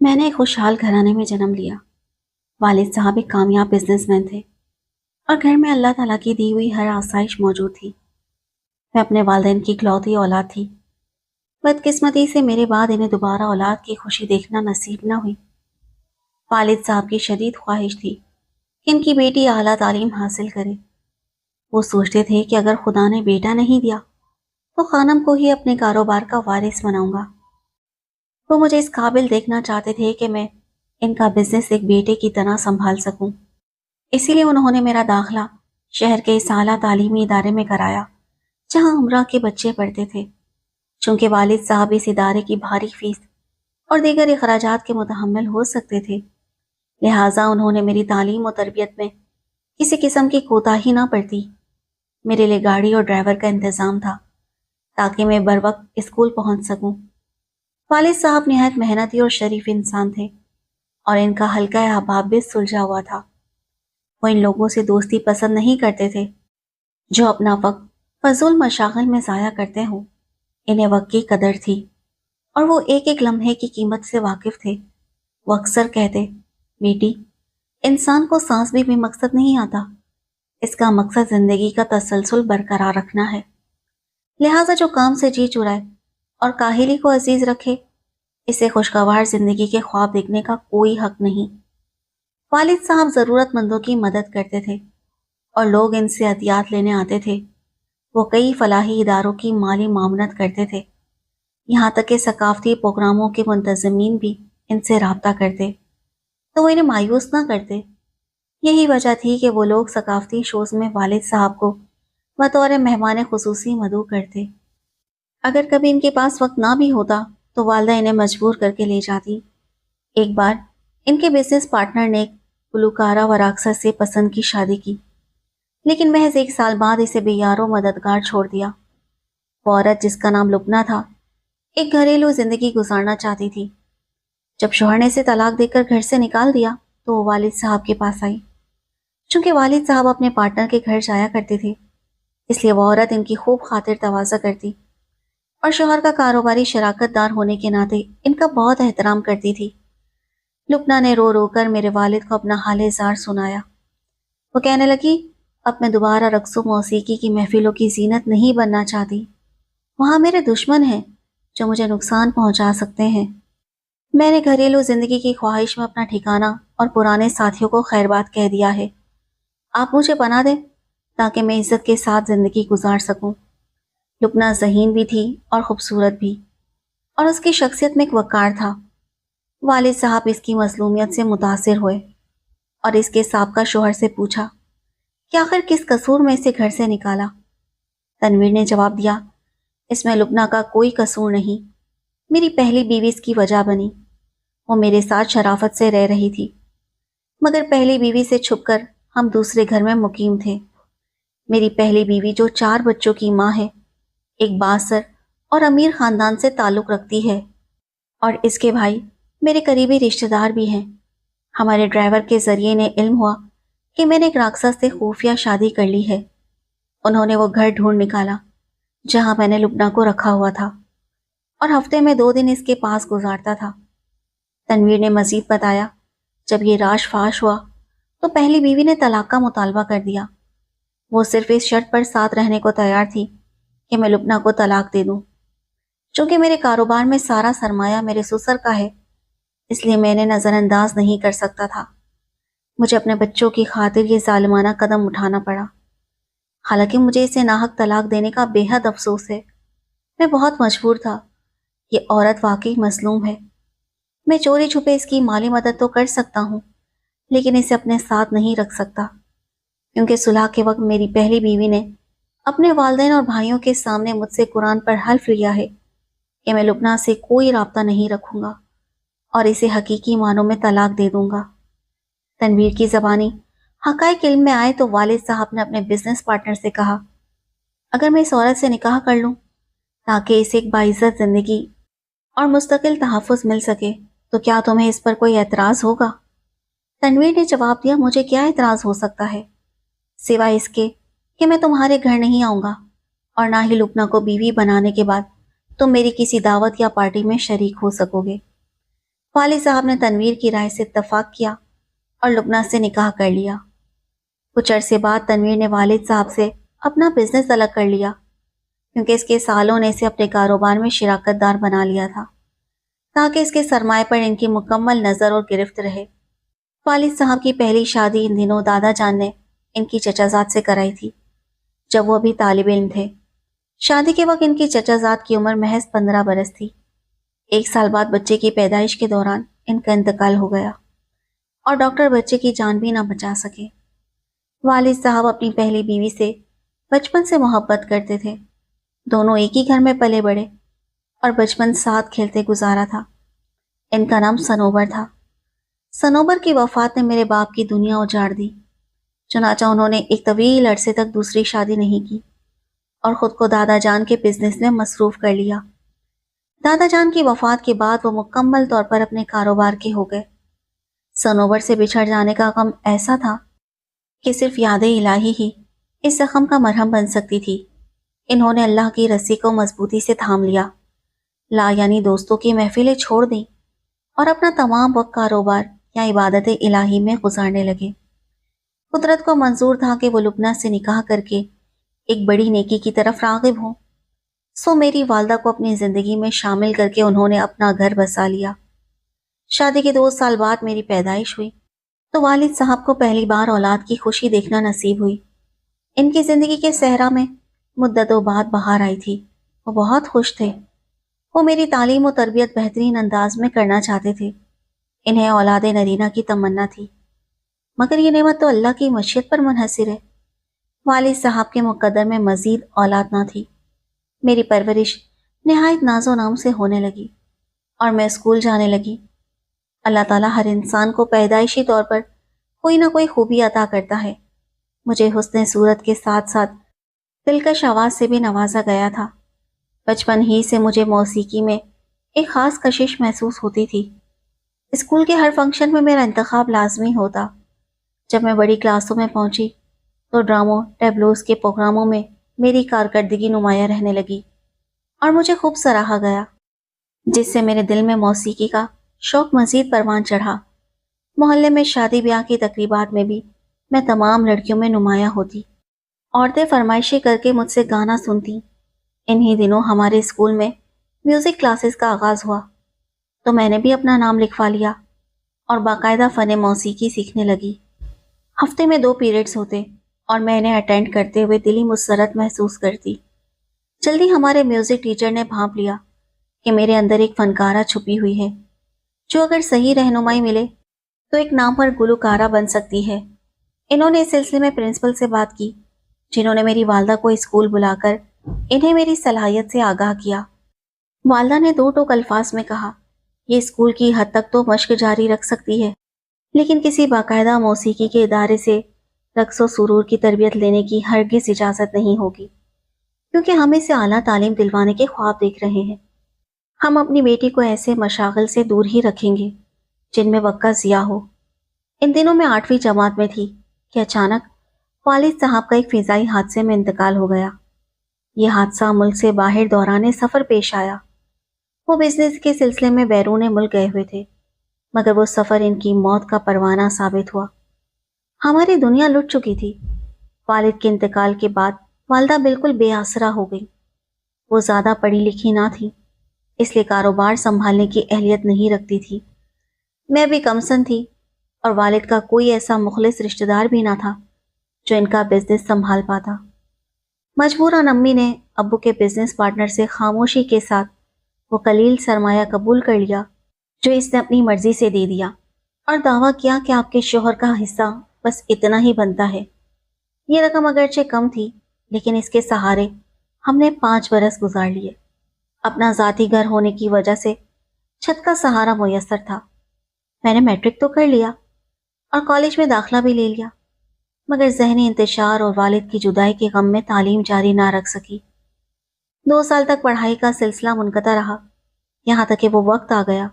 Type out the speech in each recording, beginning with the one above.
میں نے ایک خوشحال گھرانے میں جنم لیا۔ والد صاحب ایک کامیاب بزنس مین تھے اور گھر میں اللہ تعالیٰ کی دی ہوئی ہر آسائش موجود تھی۔ میں اپنے والدین کی اکلوتی اولاد تھی۔ بدقسمتی سے میرے بعد انہیں دوبارہ اولاد کی خوشی دیکھنا نصیب نہ ہوئی۔ والد صاحب کی شدید خواہش تھی کہ ان کی بیٹی اعلیٰ تعلیم حاصل کرے۔ وہ سوچتے تھے کہ اگر خدا نے بیٹا نہیں دیا تو خانم کو ہی اپنے کاروبار کا وارث بناؤں گا۔ وہ مجھے اس قابل دیکھنا چاہتے تھے کہ میں ان کا بزنس ایک بیٹے کی طرح سنبھال سکوں۔ اسی لیے انہوں نے میرا داخلہ شہر کے اس اعلیٰ تعلیمی ادارے میں کرایا جہاں عمرہ کے بچے پڑھتے تھے۔ چونکہ والد صاحب اس ادارے کی بھاری فیس اور دیگر اخراجات کے متحمل ہو سکتے تھے، لہٰذا انہوں نے میری تعلیم و تربیت میں کسی قسم کی کوتاہی نہ برتی۔ میرے لیے گاڑی اور ڈرائیور کا انتظام تھا تاکہ میں بروقت اسکول پہنچ سکوں۔ والد صاحب نہایت محنتی اور شریف انسان تھے اور ان کا حلقہ احباب بھی سلجھا ہوا تھا۔ وہ ان لوگوں سے دوستی پسند نہیں کرتے تھے جو اپنا وقت فضول مشاغل میں ضائع کرتے ہوں۔ انہیں وقت کی قدر تھی اور وہ ایک ایک لمحے کی قیمت سے واقف تھے۔ وہ اکثر کہتے، بیٹی، انسان کو سانس بھی مقصد نہیں آتا، اس کا مقصد زندگی کا تسلسل برقرار رکھنا ہے۔ لہٰذا جو کام سے جی چرائے اور کاہلی کو عزیز رکھے، اسے خوشگوار زندگی کے خواب دیکھنے کا کوئی حق نہیں۔ والد صاحب ضرورت مندوں کی مدد کرتے تھے اور لوگ ان سے عطیات لینے آتے تھے۔ وہ کئی فلاحی اداروں کی مالی معاونت کرتے تھے، یہاں تک کہ ثقافتی پروگراموں کے منتظمین بھی ان سے رابطہ کرتے تو وہ انہیں مایوس نہ کرتے۔ یہی وجہ تھی کہ وہ لوگ ثقافتی شوز میں والد صاحب کو بطور مہمان خصوصی مدعو کرتے۔ اگر کبھی ان کے پاس وقت نہ بھی ہوتا تو والدہ انہیں مجبور کر کے لے جاتی۔ ایک بار ان کے بزنس پارٹنر نے ایک گلوکارہ و راکسا سے پسند کی شادی کی، لیکن محض 1 سال بعد اسے بے یار و مددگار چھوڑ دیا۔ وہ عورت، جس کا نام لبنہ تھا، ایک گھریلو زندگی گزارنا چاہتی تھی۔ جب شوہر نے اسے طلاق دے کر گھر سے نکال دیا تو وہ والد صاحب کے پاس آئی۔ چونکہ والد صاحب اپنے پارٹنر کے گھر جایا کرتے تھے، اس لیے وہ عورت ان کی خوب خاطر تواضع کرتی اور شوہر کا کاروباری شراکت دار ہونے کے ناطے ان کا بہت احترام کرتی تھی۔ لبنہ نے رو رو کر میرے والد کو اپنا حال زار سنایا۔ وہ کہنے لگی، اب میں دوبارہ رقص و موسیقی کی محفلوں کی زینت نہیں بننا چاہتی۔ وہاں میرے دشمن ہیں جو مجھے نقصان پہنچا سکتے ہیں۔ میں نے گھریلو زندگی کی خواہش میں اپنا ٹھکانہ اور پرانے ساتھیوں کو خیر بات کہہ دیا ہے۔ آپ مجھے پناہ دیں تاکہ میں عزت کے ساتھ زندگی گزار سکوں۔ لبنہ ذہین بھی تھی اور خوبصورت بھی، اور اس کی شخصیت میں ایک وقار تھا۔ والد صاحب اس کی مظلومیت سے متاثر ہوئے اور اس کے سابقہ شوہر سے پوچھا کہ آخر کس قصور میں اسے گھر سے نکالا۔ تنویر نے جواب دیا، اس میں لبنہ کا کوئی قصور نہیں، میری پہلی بیوی اس کی وجہ بنی۔ وہ میرے ساتھ شرافت سے رہ رہی تھی، مگر پہلی بیوی سے چھپ کر ہم دوسرے گھر میں مقیم تھے۔ میری پہلی بیوی جو 4 بچوں کی ماں ہے، ایک بااثر اور امیر خاندان سے تعلق رکھتی ہے، اور اس کے بھائی میرے قریبی رشتہ دار بھی ہیں۔ ہمارے ڈرائیور کے ذریعے انہیں علم ہوا کہ میں نے ایک راکسا سے خفیہ شادی کر لی ہے۔ انہوں نے وہ گھر ڈھونڈ نکالا جہاں میں نے لبنہ کو رکھا ہوا تھا، اور ہفتے میں 2 دن اس کے پاس گزارتا تھا۔ تنویر نے مزید بتایا، جب یہ راش فاش ہوا تو پہلی بیوی نے طلاق کا مطالبہ کر دیا۔ وہ صرف اس شرط پر ساتھ رہنے کو تیار تھی کہ میں لبنہ کو طلاق دے دوں۔ چونکہ میرے کاروبار میں سارا سرمایہ میرے سسر کا ہے، اس لیے میں نے نظر انداز نہیں کر سکتا تھا۔ مجھے اپنے بچوں کی خاطر یہ ظالمانہ قدم اٹھانا پڑا۔ حالانکہ مجھے اسے ناحق طلاق دینے کا بے حد افسوس ہے۔ میں بہت مجبور تھا۔ یہ عورت واقعی مظلوم ہے۔ میں چوری چھپے اس کی مالی مدد تو کر سکتا ہوں، لیکن اسے اپنے ساتھ نہیں رکھ سکتا، کیونکہ صلح کے وقت میری پہلی بیوی نے اپنے والدین اور بھائیوں کے سامنے مجھ سے قرآن پر حلف لیا ہے کہ میں لبنہ سے کوئی رابطہ نہیں رکھوں گا اور اسے حقیقی معنوں میں طلاق دے دوں گا۔ تنویر کی زبانی حقائق علم میں آئے تو والد صاحب نے اپنے بزنس پارٹنر سے کہا، اگر میں اس عورت سے نکاح کر لوں تاکہ اسے ایک باعزت زندگی اور مستقل تحفظ مل سکے تو کیا تمہیں اس پر کوئی اعتراض ہوگا؟ تنویر نے جواب دیا، مجھے کیا اعتراض ہو سکتا ہے، سوائے اس کے کہ میں تمہارے گھر نہیں آؤں گا، اور نہ ہی لبنہ کو بیوی بنانے کے بعد تم میری کسی دعوت یا پارٹی میں شریک ہو سکو گے۔ والد صاحب نے تنویر کی رائے سے اتفاق کیا اور لبنہ سے نکاح کر لیا۔ کچھ عرصے بعد تنویر نے والد صاحب سے اپنا بزنس الگ کر لیا، کیونکہ اس کے سالوں نے اسے اپنے کاروبار میں شراکت دار بنا لیا تھا تاکہ اس کے سرمایہ پر ان کی مکمل نظر اور گرفت رہے۔ والد صاحب کی پہلی شادی ان دنوں دادا جان نے ان کی چچا زاد سے کرائی تھی، جب وہ ابھی طالب علم تھے۔ شادی کے وقت ان کی چچا زاد کی عمر محض 15 برس تھی۔ 1 سال بعد بچے کی پیدائش کے دوران ان کا انتقال ہو گیا اور ڈاکٹر بچے کی جان بھی نہ بچا سکے۔ والد صاحب اپنی پہلی بیوی سے بچپن سے محبت کرتے تھے۔ دونوں ایک ہی گھر میں پلے بڑے اور بچپن ساتھ کھیلتے گزارا تھا۔ ان کا نام سنوبر تھا۔ سنوبر کی وفات نے میرے باپ کی دنیا اجاڑ دی، چنانچہ انہوں نے ایک طویل عرصے تک دوسری شادی نہیں کی اور خود کو دادا جان کے بزنس میں مصروف کر لیا۔ دادا جان کی وفات کے بعد وہ مکمل طور پر اپنے کاروبار کے ہو گئے۔ سنوبر سے بچھڑ جانے کا غم ایسا تھا کہ صرف یاد الہی ہی اس زخم کا مرہم بن سکتی تھی۔ انہوں نے اللہ کی رسی کو مضبوطی سے تھام لیا، لا یعنی دوستوں کی محفلیں چھوڑ دیں اور اپنا تمام وقت کاروبار یا عبادت الہی میں گزارنے لگے۔ قدرت کو منظور تھا کہ وہ لبنہ سے نکاح کر کے ایک بڑی نیکی کی طرف راغب ہوں، سو میری والدہ کو اپنی زندگی میں شامل کر کے انہوں نے اپنا گھر بسا لیا۔ شادی کے 2 سال بعد میری پیدائش ہوئی تو والد صاحب کو پہلی بار اولاد کی خوشی دیکھنا نصیب ہوئی۔ ان کی زندگی کے صحرا میں مدتوں بعد بہار آئی تھی۔ وہ بہت خوش تھے۔ وہ میری تعلیم و تربیت بہترین انداز میں کرنا چاہتے تھے۔ انہیں اولاد نرینہ کی تمنا تھی، مگر یہ نعمت تو اللہ کی مشیت پر منحصر ہے۔ والد صاحب کے مقدر میں مزید اولاد نہ تھی۔ میری پرورش نہایت ناز و نام سے ہونے لگی اور میں اسکول جانے لگی۔ اللہ تعالیٰ ہر انسان کو پیدائشی طور پر کوئی نہ کوئی خوبی عطا کرتا ہے۔ مجھے حسن صورت کے ساتھ ساتھ دلکش آواز سے بھی نوازا گیا تھا۔ بچپن ہی سے مجھے موسیقی میں ایک خاص کشش محسوس ہوتی تھی۔ اسکول کے ہر فنکشن میں میرا انتخاب لازمی ہوتا۔ جب میں بڑی کلاسوں میں پہنچی تو ڈراموں ٹیبلوز کے پروگراموں میں میری کارکردگی نمایاں رہنے لگی اور مجھے خوب سراہا گیا، جس سے میرے دل میں موسیقی کا شوق مزید پروان چڑھا۔ محلے میں شادی بیاہ کی تقریبات میں بھی میں تمام لڑکیوں میں نمایاں ہوتی۔ عورتیں فرمائشیں کر کے مجھ سے گانا سنتی۔ انہی دنوں ہمارے اسکول میں میوزک کلاسز کا آغاز ہوا تو میں نے بھی اپنا نام لکھوا لیا اور باقاعدہ فن موسیقی سیکھنے لگی۔ ہفتے میں 2 پیریڈز ہوتے اور میں انہیں اٹینڈ کرتے ہوئے دلی مسرت محسوس کرتی۔ جلدی ہمارے میوزک ٹیچر نے بھانپ لیا کہ میرے اندر ایک فنکارہ چھپی ہوئی ہے، جو اگر صحیح رہنمائی ملے تو ایک نامور گلوکارہ بن سکتی ہے۔ انہوں نے اس سلسلے میں پرنسپل سے بات کی، جنہوں نے میری والدہ کو اسکول بلا کر انہیں میری صلاحیت سے آگاہ کیا۔ والدہ نے 2 ٹوک الفاظ میں کہا، یہ اسکول کی حد تک تو مشق جاری رکھ سکتی ہے، لیکن کسی باقاعدہ موسیقی کے ادارے سے رقص و سرور کی تربیت لینے کی ہرگز اجازت نہیں ہوگی، کیونکہ ہم اسے اعلیٰ تعلیم دلوانے کے خواب دیکھ رہے ہیں۔ ہم اپنی بیٹی کو ایسے مشاغل سے دور ہی رکھیں گے جن میں وقت کا ضیاع ہو۔ ان دنوں میں 8ویں جماعت میں تھی کہ اچانک والد صاحب کا ایک فضائی حادثے میں انتقال ہو گیا۔ یہ حادثہ ملک سے باہر دوران سفر پیش آیا۔ وہ بزنس کے سلسلے میں بیرون ملک گئے ہوئے تھے، مگر وہ سفر ان کی موت کا پروانہ ثابت ہوا۔ ہماری دنیا لٹ چکی تھی۔ والد کے انتقال کے بعد والدہ بالکل بے آسرا ہو گئی۔ وہ زیادہ پڑھی لکھی نہ تھی، اس لیے کاروبار سنبھالنے کی اہلیت نہیں رکھتی تھی۔ میں بھی کمسن تھی اور والد کا کوئی ایسا مخلص رشتہ دار بھی نہ تھا جو ان کا بزنس سنبھال پاتا۔ مجبوراً امی نے ابو کے بزنس پارٹنر سے خاموشی کے ساتھ وہ قلیل سرمایہ قبول کر لیا جو اس نے اپنی مرضی سے دے دیا، اور دعویٰ کیا کہ آپ کے شوہر کا حصہ بس اتنا ہی بنتا ہے۔ یہ رقم اگرچہ کم تھی، لیکن اس کے سہارے ہم نے 5 برس گزار لیے۔ اپنا ذاتی گھر ہونے کی وجہ سے چھت کا سہارا میسر تھا۔ میں نے میٹرک تو کر لیا اور کالج میں داخلہ بھی لے لیا، مگر ذہنی انتشار اور والد کی جدائی کے غم میں تعلیم جاری نہ رکھ سکی۔ 2 سال تک پڑھائی کا سلسلہ منقطع رہا، یہاں تک کہ وہ وقت آ گیا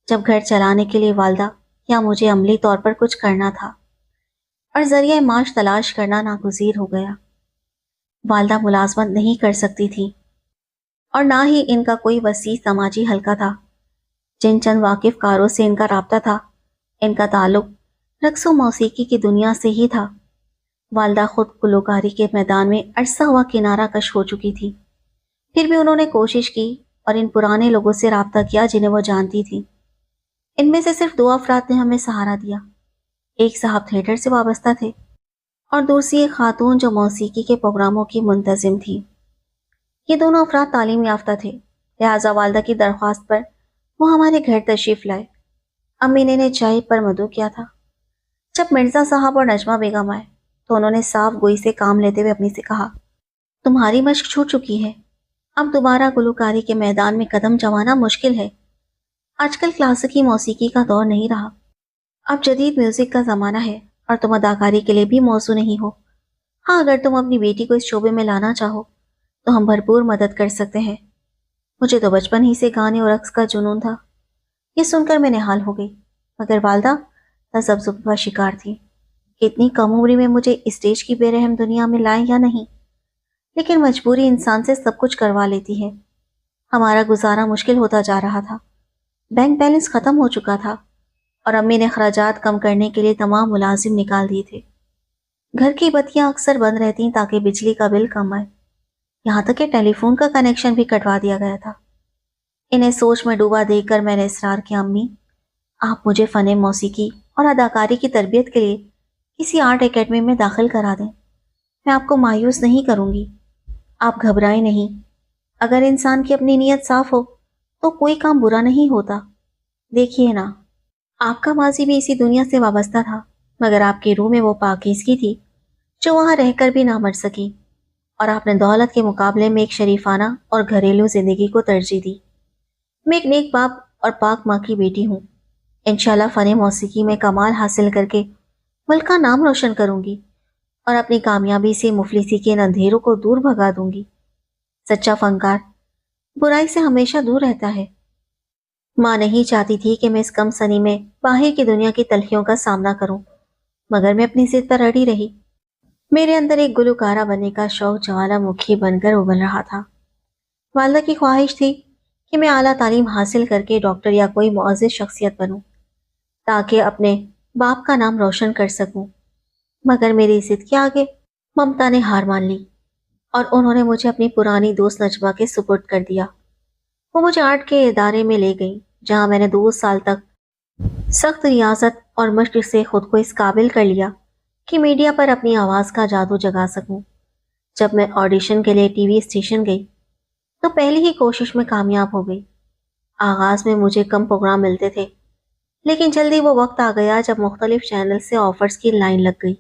جب گھر چلانے کے لیے والدہ یا مجھے عملی طور پر کچھ کرنا تھا اور ذریعہ معاش تلاش کرنا ناگزیر ہو گیا۔ والدہ ملازمت نہیں کر سکتی تھی اور نہ ہی ان کا کوئی وسیع سماجی حلقہ تھا جن چند واقف کاروں سے ان کا رابطہ تھا، ان کا تعلق رقص و موسیقی کی دنیا سے ہی تھا۔ والدہ خود گلوکاری کے میدان میں عرصہ ہوا کنارہ کش ہو چکی تھی، پھر بھی انہوں نے کوشش کی اور ان پرانے لوگوں سے رابطہ کیا جنہیں وہ جانتی تھی۔ ان میں سے صرف 2 افراد نے ہمیں سہارا دیا۔ ایک صاحب تھیٹر سے وابستہ تھے اور دوسری ایک خاتون جو موسیقی کے پروگراموں کی منتظم تھی۔ یہ دونوں افراد تعلیم یافتہ تھے، لہٰذا والدہ کی درخواست پر وہ ہمارے گھر تشریف لائے۔ امی نے انہیں چائے پر مدعو کیا تھا۔ جب مرزا صاحب اور نجمہ بیگم آئے تو انہوں نے صاف گوئی سے کام لیتے ہوئے امی سے کہا، تمہاری مشق چھوٹ چکی ہے، اب دوبارہ گلوکاری کے میدان میں قدم جمانا مشکل ہے۔ آج کل کلاسیکی موسیقی کا دور نہیں رہا، اب جدید میوزک کا زمانہ ہے اور تم اداکاری کے لیے بھی موزوں نہیں ہو۔ ہاں، اگر تم اپنی بیٹی کو اس شعبے میں لانا چاہو تو ہم بھرپور مدد کر سکتے ہیں۔ مجھے تو بچپن ہی سے گانے اور رقص کا جنون تھا۔ یہ سن کر میں نہال ہو گئی، مگر والدہ تذبذب کا شکار تھی کہ اتنی کم عمری میں مجھے اسٹیج کی بے رحم دنیا میں لائیں یا نہیں۔ لیکن مجبوری انسان سے سب کچھ کروا لیتی ہے۔ ہمارا گزارا مشکل ہوتا جا رہا تھا، بینک بیلنس ختم ہو چکا تھا اور امی نے اخراجات کم کرنے کے لیے تمام ملازم نکال دیے تھے۔ گھر کی بتیاں اکثر بند رہتی تاکہ بجلی کا بل کم آئے، یہاں تک کہ ٹیلی فون کا کنیکشن بھی کٹوا دیا گیا تھا۔ انہیں سوچ میں ڈوبا دیکھ کر میں نے اصرار کیا، امی آپ مجھے فن موسیقی اور اداکاری کی تربیت کے لیے کسی آرٹ اکیڈمی میں داخل کرا دیں، میں آپ کو مایوس نہیں کروں گی۔ آپ گھبرائیں نہیں، اگر انسان کی اپنی نیت صاف ہو تو کوئی کام برا نہیں ہوتا۔ دیکھیے نا، آپ کا ماضی بھی اسی دنیا سے وابستہ تھا، مگر آپ کی روح میں وہ پاکیزگی تھی جو وہاں رہ کر بھی نہ مر سکی، اور آپ نے دولت کے مقابلے میں ایک شریفانہ اور گھریلو زندگی کو ترجیح دی۔ میں ایک نیک باپ اور پاک ماں کی بیٹی ہوں، انشاءاللہ فن موسیقی میں کمال حاصل کر کے ملک کا نام روشن کروں گی اور اپنی کامیابی سے مفلسی کے ان اندھیروں کو دور بھگا دوں گی۔ سچا فنکار برائی سے ہمیشہ دور رہتا ہے۔ ماں نہیں چاہتی تھی کہ میں اس کم سنی میں باہر کی دنیا کی تلخیوں کا سامنا کروں، مگر میں اپنی ضد پر اڑی رہی۔ میرے اندر ایک گلوکارہ بننے کا شوق جوالا مکھی بن کر ابل رہا تھا۔ والدہ کی خواہش تھی کہ میں اعلیٰ تعلیم حاصل کر کے ڈاکٹر یا کوئی معزز شخصیت بنوں تاکہ اپنے باپ کا نام روشن کر سکوں، مگر میری ضد کے آگے ممتا نے ہار مان لی اور انہوں نے مجھے اپنی پرانی دوست نجمہ کے سپرد کر دیا۔ وہ مجھے آرٹ کے ادارے میں لے گئی جہاں میں نے 2 سال تک سخت ریاضت اور مشق سے خود کو اس قابل کر لیا کہ میڈیا پر اپنی آواز کا جادو جگا سکوں۔ جب میں آڈیشن کے لیے ٹی وی اسٹیشن گئی تو پہلی ہی کوشش میں کامیاب ہو گئی۔ آغاز میں مجھے کم پروگرام ملتے تھے، لیکن جلدی وہ وقت آ گیا جب مختلف چینل سے آفرز کی لائن لگ گئی۔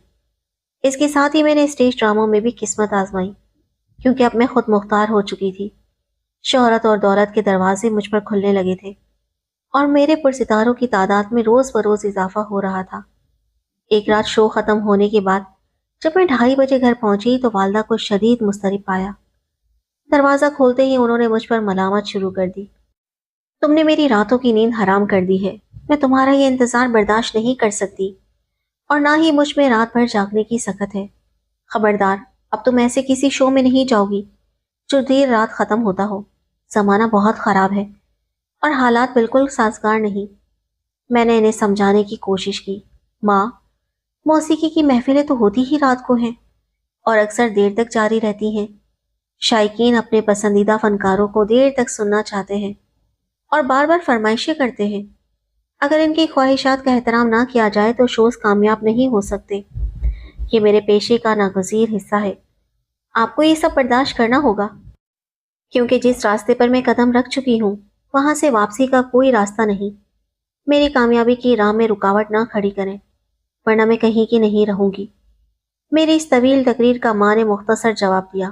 اس کے ساتھ ہی میں نے اسٹیج ڈراموں میں بھی قسمت آزمائی، کیونکہ اب میں خود مختار ہو چکی تھی۔ شہرت اور دولت کے دروازے مجھ پر کھلنے لگے تھے اور میرے پرستاروں کی تعداد میں روز بروز اضافہ ہو رہا تھا۔ ایک رات شو ختم ہونے کے بعد جب میں 2:30 بجے گھر پہنچی تو والدہ کو شدید مضطرب پایا۔ دروازہ کھولتے ہی انہوں نے مجھ پر ملامت شروع کر دی۔ تم نے میری راتوں کی نیند حرام کر دی ہے، میں تمہارا یہ انتظار برداشت نہیں کر سکتی اور نہ ہی مجھ میں رات بھر جاگنے کی سخت ہے۔ خبردار، اب تم ایسے کسی شو میں نہیں جاؤ گی جو دیر رات ختم ہوتا ہو۔ زمانہ بہت خراب ہے اور حالات بالکل سازگار نہیں۔ میں نے انہیں سمجھانے کی کوشش کی، ماں موسیقی کی محفلیں تو ہوتی ہی رات کو ہیں اور اکثر دیر تک جاری رہتی ہیں۔ شائقین اپنے پسندیدہ فنکاروں کو دیر تک سننا چاہتے ہیں اور بار بار فرمائشیں کرتے ہیں۔ اگر ان کی خواہشات کا احترام نہ کیا جائے تو شوز کامیاب نہیں ہو سکتے۔ یہ میرے پیشے کا ناگزیر حصہ ہے، آپ کو یہ سب برداشت کرنا ہوگا، کیونکہ جس راستے پر میں قدم رکھ چکی ہوں وہاں سے واپسی کا کوئی راستہ نہیں۔ میری کامیابی کی راہ میں رکاوٹ نہ کھڑی کریں، ورنہ میں کہیں کی نہیں رہوں گی۔ میری اس طویل تقریر کا ماں نے مختصر جواب دیا،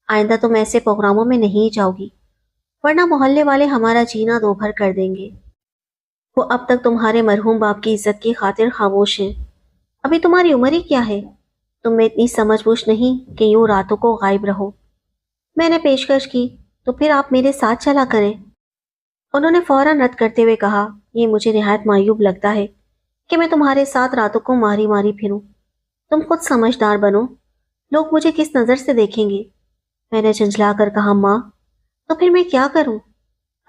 آئندہ تم ایسے پروگراموں میں نہیں جاؤ گی، ورنہ محلے والے ہمارا جینا دوبھر کر دیں گے۔ وہ اب تک تمہارے مرحوم باپ کی عزت کی خاطر خاموش ہیں۔ ابھی تمہاری عمر ہی کیا ہے؟ تم میں اتنی سمجھ بوجھ نہیں کہ یوں راتوں کو غائب رہو۔ میں نے پیشکش کی، تو پھر آپ میرے ساتھ چلا کریں۔ انہوں نے فوراً رد کرتے ہوئے کہا، یہ مجھے نہایت معیوب لگتا ہے کہ میں تمہارے ساتھ راتوں کو ماری ماری پھروں۔ تم خود سمجھدار بنو، لوگ مجھے کس نظر سے دیکھیں گے؟ میں نے جھنجھلا کر کہا، ماں تو پھر میں کیا کروں؟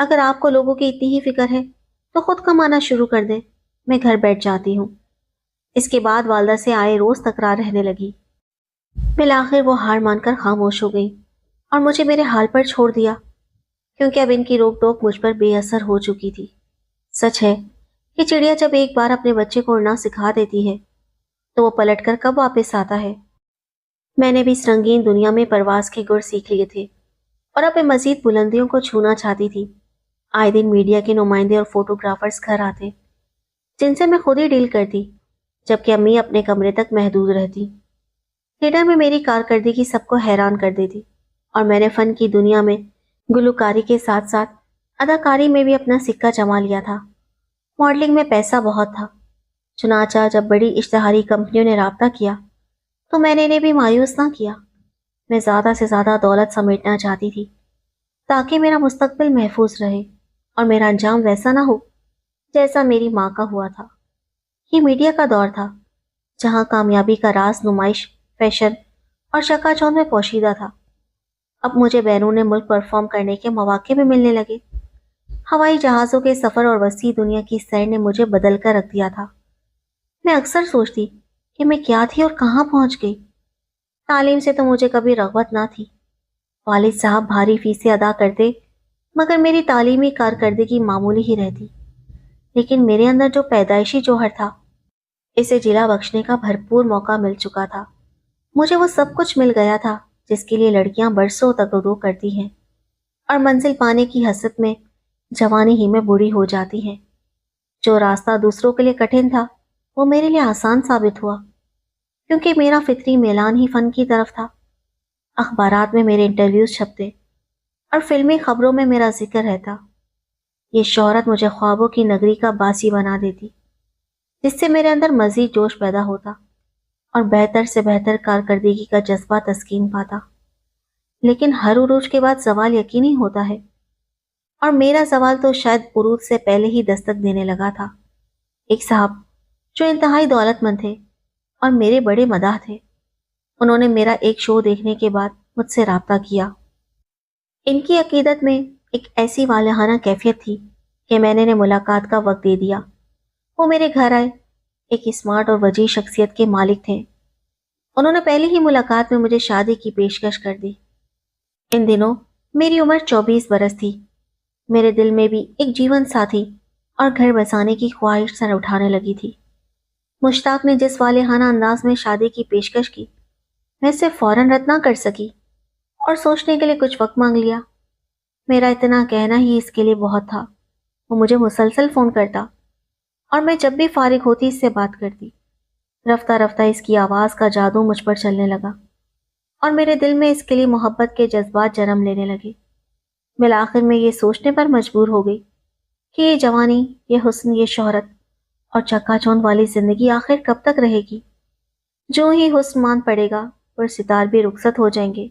اگر آپ کو لوگوں کی اتنی ہی فکر ہے تو خود کمانا شروع کر دے، میں گھر بیٹھ جاتی ہوں۔ اس کے بعد والدہ سے آئے روز تکرار رہنے لگی۔ بالآخر وہ ہار مان کر خاموش ہو گئی اور مجھے میرے حال پر چھوڑ دیا، کیونکہ اب ان کی روک ٹوک مجھ پر بے اثر ہو چکی تھی۔ سچ ہے کہ چڑیا جب ایک بار اپنے بچے کو اڑنا سکھا دیتی ہے تو وہ پلٹ کر کب واپس آتا ہے۔ میں نے بھی اس رنگین دنیا میں پرواز کے گر سیکھ لیے تھے اور اب میں مزید بلندیوں کو چھونا چاہتی تھی۔ آئے دن میڈیا کے نمائندے اور فوٹوگرافرز گھر آتے، جن سے میں خود ہی ڈیل کرتی، جبکہ امی اپنے کمرے تک محدود رہتی۔ تھیٹر میں میری کارکردگی سب کو حیران کر دیتی اور میں نے فن کی دنیا میں گلوکاری کے ساتھ ساتھ اداکاری میں بھی اپنا سکہ جما لیا تھا۔ ماڈلنگ میں پیسہ بہت تھا، چنانچہ جب بڑی اشتہاری کمپنیوں نے رابطہ کیا تو میں نے انہیں بھی مایوس نہ کیا۔ میں زیادہ سے زیادہ دولت سمیٹنا چاہتی تھی تاکہ میرا مستقبل محفوظ رہے اور میرا انجام ویسا نہ ہو جیسا میری ماں کا ہوا تھا۔ یہ میڈیا کا دور تھا جہاں کامیابی کا راز نمائش، فیشن اور چکا چوندھ میں پوشیدہ تھا۔ اب مجھے بیرون ملک پرفارم کرنے کے مواقع بھی ملنے لگے۔ ہوائی جہازوں کے سفر اور وسیع دنیا کی سیر نے مجھے بدل کر رکھ دیا تھا۔ میں اکثر سوچتی کہ میں کیا تھی اور کہاں پہنچ گئی۔ تعلیم سے تو مجھے کبھی رغبت نہ تھی۔ والد صاحب بھاری فیسیں ادا کرتے مگر میری تعلیمی کارکردگی معمولی ہی رہتی۔ لیکن میرے اندر جو پیدائشی جوہر تھا، اسے جلا بخشنے کا بھرپور موقع مل چکا تھا۔ مجھے وہ سب کچھ مل گیا تھا جس کے لیے لڑکیاں برسوں تک ردو کرتی ہیں اور منزل پانے کی حسرت میں جوانی ہی میں بوڑھی ہو جاتی ہیں۔ جو راستہ دوسروں کے لیے کٹھن تھا وہ میرے لیے آسان ثابت ہوا، کیونکہ میرا فطری میلان ہی فن کی طرف تھا۔ اخبارات میں میرے انٹرویوز چھپتے اور فلمی خبروں میں میرا ذکر رہتا۔ یہ شہرت مجھے خوابوں کی نگری کا باسی بنا دیتی، جس سے میرے اندر مزید جوش پیدا ہوتا اور بہتر سے بہتر کارکردگی کا جذبہ تسکین پاتا۔ لیکن ہر عروج کے بعد زوال یقینی ہوتا ہے، اور میرا زوال تو شاید عروج سے پہلے ہی دستک دینے لگا تھا۔ ایک صاحب جو انتہائی دولت مند تھے اور میرے بڑے مداح تھے، انہوں نے میرا ایک شو دیکھنے کے بعد مجھ سے رابطہ کیا۔ ان کی عقیدت میں ایک ایسی والہانہ کیفیت تھی کہ میں نے انہیں ملاقات کا وقت دے دیا۔ وہ میرے گھر آئے، ایک اسمارٹ اور وجیح شخصیت کے مالک تھے۔ انہوں نے پہلی ہی ملاقات میں مجھے شادی کی پیشکش کر دی۔ ان دنوں میری عمر 24 برس تھی۔ میرے دل میں بھی ایک جیون ساتھی اور گھر بسانے کی خواہش سر اٹھانے لگی تھی۔ مشتاق نے جس والہانہ انداز میں شادی کی پیشکش کی، میں اسے فوراً رد نہ کر سکی اور سوچنے کے لیے کچھ وقت مانگ لیا۔ میرا اتنا کہنا ہی اس کے لیے بہت تھا۔ وہ مجھے مسلسل فون کرتا اور میں جب بھی فارغ ہوتی اس سے بات کرتی۔ رفتہ رفتہ اس کی آواز کا جادو مجھ پر چلنے لگا اور میرے دل میں اس کے لیے محبت کے جذبات جنم لینے لگے۔ بالآخر میں یہ سوچنے پر مجبور ہو گئی کہ یہ جوانی، یہ حسن، یہ شہرت اور چکا چوند والی زندگی آخر کب تک رہے گی؟ جو ہی حسن مان پڑے گا اور ستار بھی رخصت ہو جائیں گے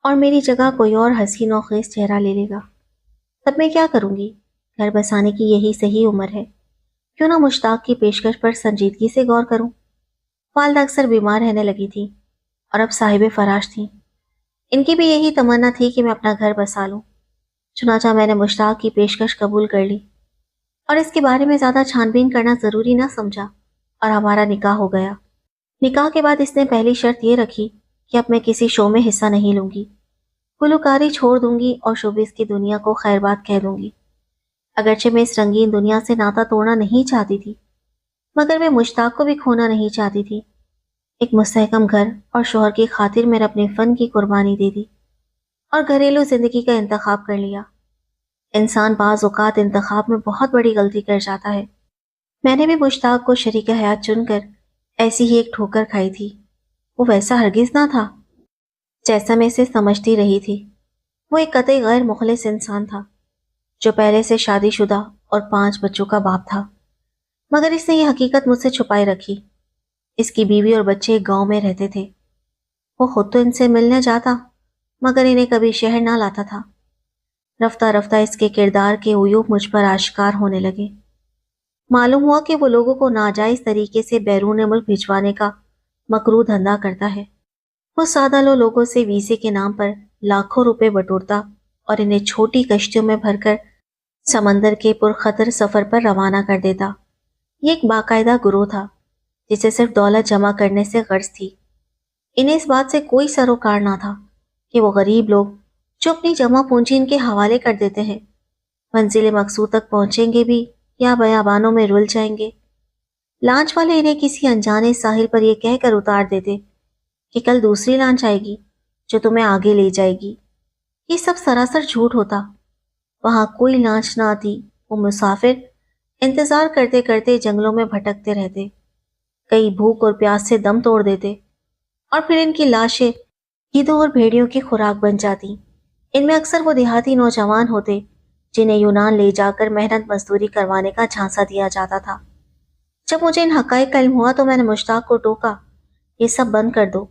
اور میری جگہ کوئی اور حسین و خیز چہرہ لے لے گا۔ تب میں کیا کروں گی؟ گھر بسانے کی یہی صحیح عمر ہے، کیوں نہ مشتاق کی پیشکش پر سنجیدگی سے غور کروں۔ والدہ اکثر بیمار رہنے لگی تھی اور اب صاحب فراش تھیں۔ ان کی بھی یہی تمنا تھی کہ میں اپنا گھر بسا لوں۔ چنانچہ میں نے مشتاق کی پیشکش قبول کر لی اور اس کے بارے میں زیادہ چھان بین کرنا ضروری نہ سمجھا اور ہمارا نکاح ہو گیا۔ نکاح کے بعد اس نے پہلی شرط یہ رکھی کہ اب میں کسی شو میں حصہ نہیں لوں گی، گلوکاری چھوڑ دوں گی اور شوبز کی دنیا کو خیر بات کہہ دوں گی۔ اگرچہ میں اس رنگین دنیا سے ناتا توڑنا نہیں چاہتی تھی، مگر میں مشتاق کو بھی کھونا نہیں چاہتی تھی۔ ایک مستحکم گھر اور شوہر کی خاطر میں نے اپنے فن کی قربانی دے دی اور گھریلو زندگی کا انتخاب کر لیا۔ انسان بعض اوقات انتخاب میں بہت بڑی غلطی کر جاتا ہے۔ میں نے بھی مشتاق کو شریک حیات چن کر ایسی ہی ایک ٹھوکر کھائی تھی۔ وہ ویسا ہرگز نہ تھا جیسا میں اسے سمجھتی رہی تھی۔ وہ ایک قطعی غیر مخلص انسان تھا جو پہلے سے شادی شدہ اور 5 بچوں کا باپ تھا، مگر اس نے یہ حقیقت مجھ سے چھپائے رکھی۔ اس کی بیوی اور بچے ایک گاؤں میں رہتے تھے۔ وہ خود تو ان سے ملنے جاتا مگر انہیں کبھی شہر نہ لاتا تھا۔ رفتہ رفتہ اس کے کردار کے عیوب مجھ پر آشکار ہونے لگے۔ معلوم ہوا کہ وہ لوگوں کو ناجائز طریقے سے بیرون ملک بھجوانے کا مکروہ دھندا کرتا ہے۔ وہ سادہ لوگوں سے ویزے کے نام پر لاکھوں روپے بٹورتا اور انہیں چھوٹی کشتیوں میں بھر کر سمندر کے پرخطر سفر پر روانہ کر دیتا۔ یہ ایک باقاعدہ گروہ تھا جسے صرف دولت جمع کرنے سے غرض تھی۔ انہیں اس بات سے کوئی سروکار نہ تھا کہ وہ غریب لوگ جو اپنی جمع پونجی ان کے حوالے کر دیتے ہیں منزل مقصود تک پہنچیں گے بھی یا بیابانوں میں رل جائیں گے۔ لانچ والے انہیں کسی انجانے ساحل پر یہ کہہ کر اتار دیتے کہ کل دوسری لانچ آئے گی جو تمہیں آگے لے جائے گی۔ یہ سب سراسر جھوٹ ہوتا۔ وہاں کوئی لانچ نہ آتی۔ وہ مسافر انتظار کرتے کرتے جنگلوں میں بھٹکتے رہتے، کئی بھوک اور پیاس سے دم توڑ دیتے، اور پھر ان کی لاشیں گیدوں اور بھیڑیوں کی خوراک بن جاتی۔ ان میں اکثر وہ دیہاتی نوجوان ہوتے جنہیں یونان لے جا کر محنت مزدوری کروانے کا جھانسا دیا جاتا تھا۔ جب مجھے ان حقائق کا علم ہوا تو میں نے مشتاق کو ٹوکا، یہ سب بند کر دو۔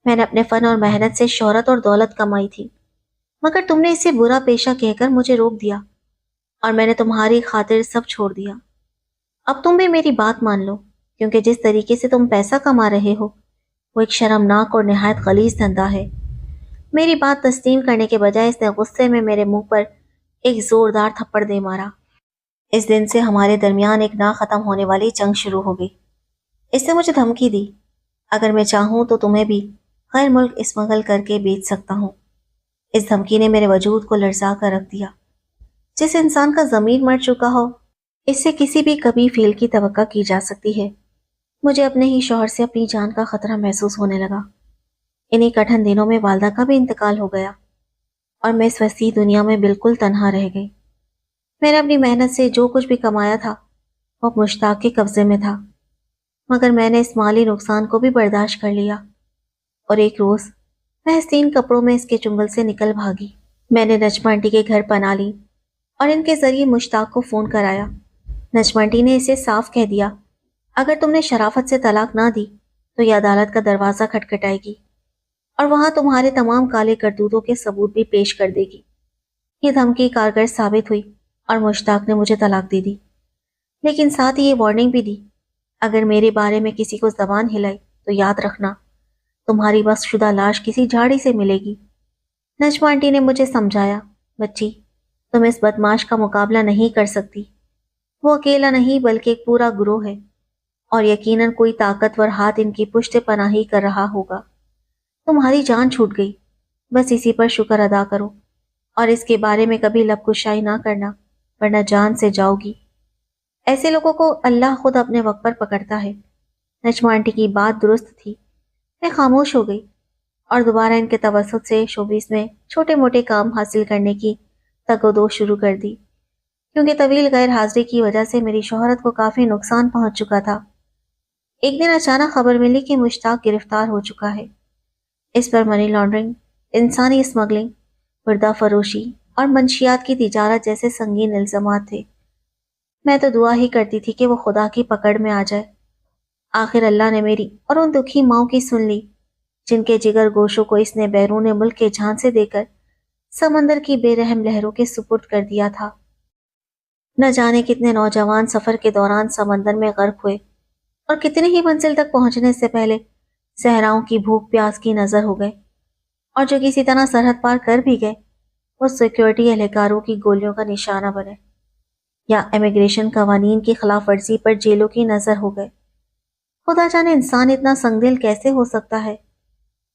میں نے اپنے فن اور محنت سے شہرت اور دولت کمائی تھی، مگر تم نے اسے برا پیشہ کہہ کر مجھے روک دیا اور میں نے تمہاری خاطر سب چھوڑ دیا۔ اب تم بھی میری بات مان لو، کیونکہ جس طریقے سے تم پیسہ کما رہے ہو وہ ایک شرمناک اور نہایت غلیظ دھندا ہے۔ میری بات تسلیم کرنے کے بجائے اس نے غصے میں میرے منہ پر ایک زوردار تھپڑ دے مارا۔ اس دن سے ہمارے درمیان ایک نہ ختم ہونے والی جنگ شروع ہو گئی۔ اس نے مجھے دھمکی دی، اگر میں چاہوں تو تمہیں بھی غیر ملک اسمگل کر کے بیچ سکتا ہوں۔ اس دھمکی نے میرے وجود کو لرزا کر رکھ دیا۔ جس انسان کا ضمیر مر چکا ہو اس سے کسی بھی کبھی فیل کی توقع کی جا سکتی ہے۔ مجھے اپنے ہی شوہر سے اپنی جان کا خطرہ محسوس ہونے لگا۔ انہی کٹھن دنوں میں والدہ کا بھی انتقال ہو گیا اور میں اس وسیع دنیا میں بالکل تنہا رہ گئی۔ میں نے اپنی محنت سے جو کچھ بھی کمایا تھا وہ مشتاق کے قبضے میں تھا، مگر میں نے اس مالی نقصان کو بھی برداشت کر لیا، اور ایک روز میں حسین کپڑوں میں اس کے چنگل سے نکل بھاگی۔ میں نے نجمہ آنٹی کے گھر پناہ لی اور ان کے ذریعے مشتاق کو فون کرایا۔ نجمہ آنٹی نے اسے صاف کہہ دیا، اگر تم نے شرافت سے طلاق نہ دی تو یہ عدالت کا دروازہ کھٹکھٹائے گی اور وہاں تمہارے تمام کالے کرتوتوں کے ثبوت بھی پیش کر دے گی۔ یہ دھمکی کارگر ثابت ہوئی اور مشتاق نے مجھے طلاق دے دی، لیکن ساتھ ہی یہ وارننگ بھی دی، اگر میرے بارے میں کسی کو زبان ہلائی تو یاد رکھنا تمہاری بس شدہ لاش کسی جھاڑی سے ملے گی۔ نجمہ آنٹی نے مجھے سمجھایا، بچی تم اس بدماش کا مقابلہ نہیں کر سکتی، وہ اکیلا نہیں بلکہ ایک پورا گروہ ہے، اور یقیناً کوئی طاقتور ہاتھ ان کی پشت پناہی کر رہا ہوگا۔ تمہاری جان چھوٹ گئی، بس اسی پر شکر ادا کرو اور اس کے بارے میں کبھی لب کشائی نہ کرنا، ورنہ جان سے جاؤ گی۔ ایسے لوگوں کو اللہ خود اپنے وقت پر پکڑتا ہے۔ نجمہ آنٹی کی بات درست تھی۔ میں خاموش ہو گئی اور دوبارہ ان کے توسط سے شوبز میں چھوٹے موٹے کام حاصل کرنے کی تگ و دو شروع کر دی، کیونکہ طویل غیر حاضری کی وجہ سے میری شہرت کو کافی نقصان پہنچ چکا تھا۔ ایک دن اچانک خبر ملی کہ مشتاق گرفتار ہو چکا ہے۔ اس پر منی لانڈرنگ، انسانی اسمگلنگ، مردہ فروشی اور منشیات کی تجارت جیسے سنگین الزامات تھے۔ میں تو دعا ہی کرتی تھی کہ وہ خدا کی پکڑ میں آ جائے۔ آخر اللہ نے میری اور ان دکھی ماؤں کی سن لی جن کے جگر گوشوں کو اس نے بیرون ملک کے جھانسے دے کر سمندر کی بے رحم لہروں کے سپرد کر دیا تھا۔ نہ جانے کتنے نوجوان سفر کے دوران سمندر میں غرق ہوئے اور کتنے ہی منزل تک پہنچنے سے پہلے صحراؤں کی بھوک پیاس کی نظر ہو گئے، اور جو کسی طرح سرحد پار کر بھی گئے وہ سیکیورٹی اہلکاروں کی گولیوں کا نشانہ بنے یا امیگریشن قوانین کی خلاف ورزی پر جیلوں کی نظر ہو گئے۔ خدا جانے انسان اتنا سنگ دل کیسے ہو سکتا ہے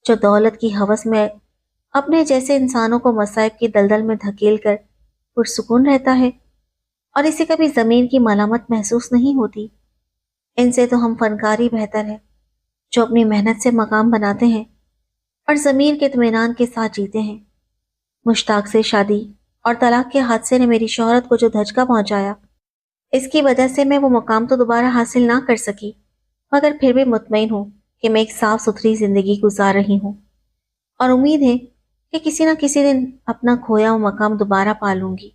جو دولت کی ہوس میں اپنے جیسے انسانوں کو مصائب کی دلدل میں دھکیل کر پرسکون رہتا ہے، اور اسے کبھی زمین کی ملامت محسوس نہیں ہوتی۔ ان سے تو ہم فنکار ہی بہتر ہے جو اپنی محنت سے مقام بناتے ہیں اور ضمیر کے اطمینان کے ساتھ جیتے ہیں۔ مشتاق سے شادی اور طلاق کے حادثے نے میری شہرت کو جو دھچکا پہنچایا، اس کی وجہ سے میں وہ مقام تو دوبارہ حاصل نہ کر سکی، مگر پھر بھی مطمئن ہوں کہ میں ایک صاف ستھری زندگی گزار رہی ہوں، اور امید ہے کہ کسی نہ کسی دن اپنا کھویا ہوا مقام دوبارہ پا لوں گی۔